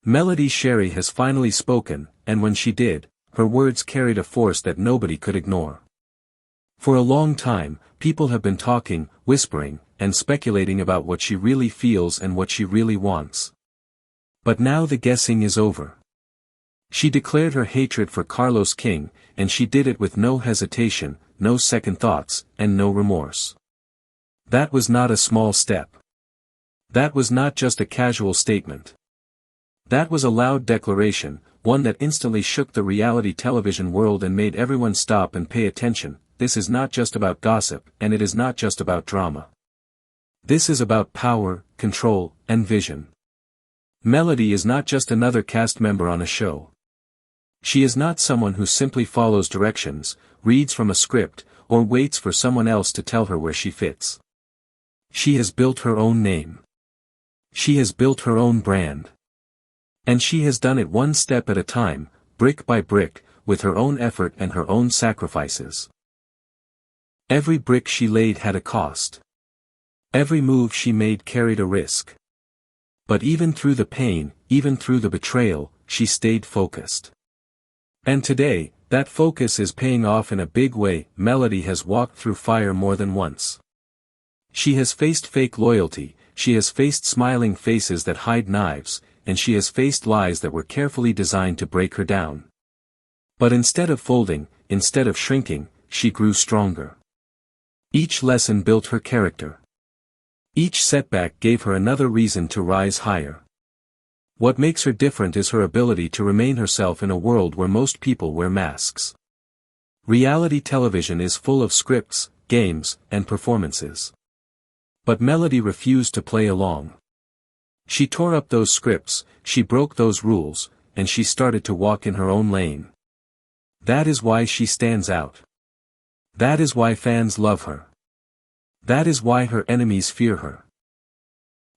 Melody Shari has finally spoken, and when she did, her words carried a force that nobody could ignore. For a long time, people have been talking, whispering, and speculating about what she really feels and what she really wants. But now the guessing is over. She declared her hatred for Carlos King, and she did it with no hesitation, no second thoughts, and no remorse. That was not a small step. That was not just a casual statement. That was a loud declaration, one that instantly shook the reality television world and made everyone stop and pay attention. This is not just about gossip, and it is not just about drama. This is about power, control, and vision. Melody is not just another cast member on a show. She is not someone who simply follows directions, reads from a script, or waits for someone else to tell her where she fits. She has built her own name. She has built her own brand. And she has done it one step at a time, brick by brick, with her own effort and her own sacrifices. Every brick she laid had a cost. Every move she made carried a risk. But even through the pain, even through the betrayal, she stayed focused. And today, that focus is paying off in a big way. Melody has walked through fire more than once. She has faced fake loyalty, she has faced smiling faces that hide knives, and she has faced lies that were carefully designed to break her down. But instead of folding, instead of shrinking, she grew stronger. Each lesson built her character. Each setback gave her another reason to rise higher. What makes her different is her ability to remain herself in a world where most people wear masks. Reality television is full of scripts, games, and performances. But Melody refused to play along. She tore up those scripts, she broke those rules, and she started to walk in her own lane. That is why she stands out. That is why fans love her. That is why her enemies fear her.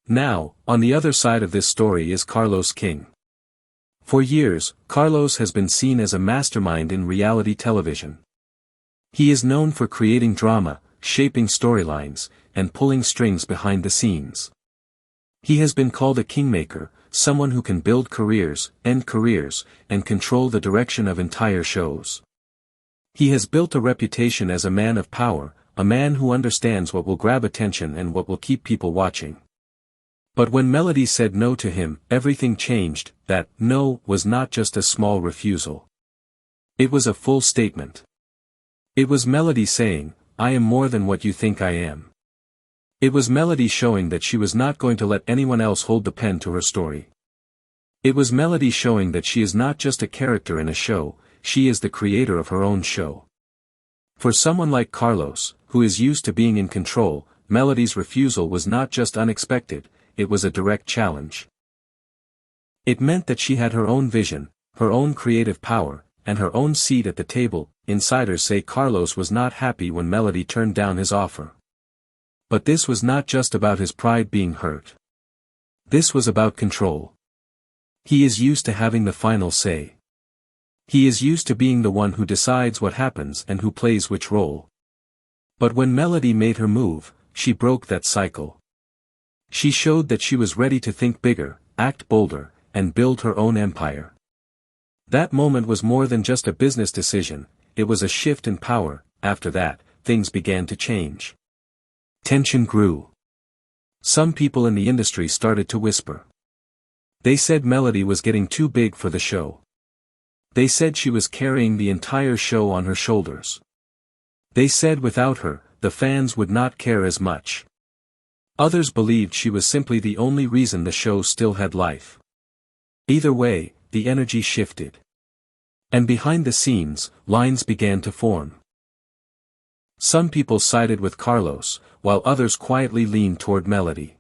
Now, on the other side of this story is Carlos King. For years, Carlos has been seen as a mastermind in reality television. He is known for creating drama, shaping storylines, and pulling strings behind the scenes. He has been called a kingmaker, someone who can build careers, end careers, and control the direction of entire shows. He has built a reputation as a man of power, a man who understands what will grab attention and what will keep people watching. But when Melody said no to him, everything changed. That no was not just a small refusal. It was a full statement. It was Melody saying, "I am more than what you think I am." It was Melody showing that she was not going to let anyone else hold the pen to her story. It was Melody showing that she is not just a character in a show, she is the creator of her own show. For someone like Carlos, who is used to being in control, Melody's refusal was not just unexpected, it was a direct challenge. It meant that she had her own vision, her own creative power, and her own seat at the table. Insiders say Carlos was not happy when Melody turned down his offer. But this was not just about his pride being hurt. This was about control. He is used to having the final say. He is used to being the one who decides what happens and who plays which role. But when Melody made her move, she broke that cycle. She showed that she was ready to think bigger, act bolder, and build her own empire. That moment was more than just a business decision, it was a shift in power. After that, things began to change. Tension grew. Some people in the industry started to whisper. They said Melody was getting too big for the show. They said she was carrying the entire show on her shoulders. They said without her, the fans would not care as much. Others believed she was simply the only reason the show still had life. Either way, the energy shifted. And behind the scenes, lines began to form. Some people sided with Carlos, while others quietly leaned toward Melody.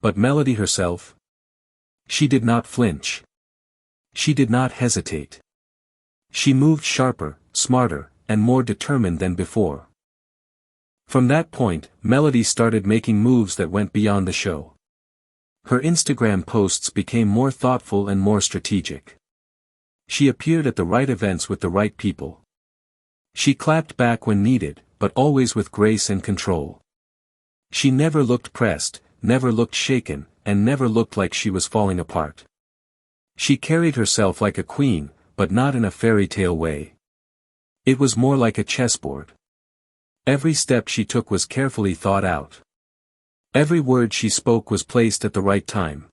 But Melody herself? She did not flinch. She did not hesitate. She moved sharper, smarter, and more determined than before. From that point, Melody started making moves that went beyond the show. Her Instagram posts became more thoughtful and more strategic. She appeared at the right events with the right people. She clapped back when needed, but always with grace and control. She never looked pressed, never looked shaken, and never looked like she was falling apart. She carried herself like a queen, but not in a fairy tale way. It was more like a chessboard. Every step she took was carefully thought out. Every word she spoke was placed at the right time.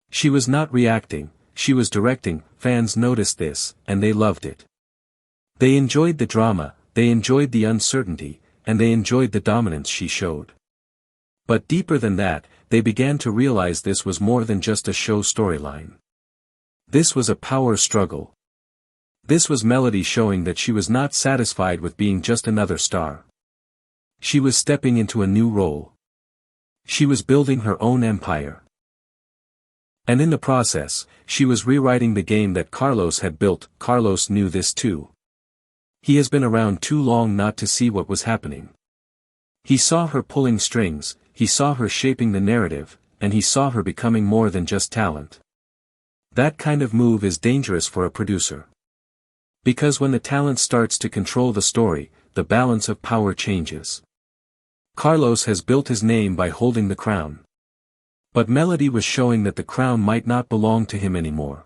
She was not reacting, she was directing. Fans noticed this, and they loved it. They enjoyed the drama, they enjoyed the uncertainty, and they enjoyed the dominance she showed. But deeper than that, they began to realize this was more than just a show storyline. This was a power struggle. This was Melody showing that she was not satisfied with being just another star. She was stepping into a new role. She was building her own empire. And in the process, she was rewriting the game that Carlos had built. Carlos knew this too. He has been around too long not to see what was happening. He saw her pulling strings, he saw her shaping the narrative, and he saw her becoming more than just talent. That kind of move is dangerous for a producer. Because when the talent starts to control the story, the balance of power changes. Carlos has built his name by holding the crown. But Melody was showing that the crown might not belong to him anymore.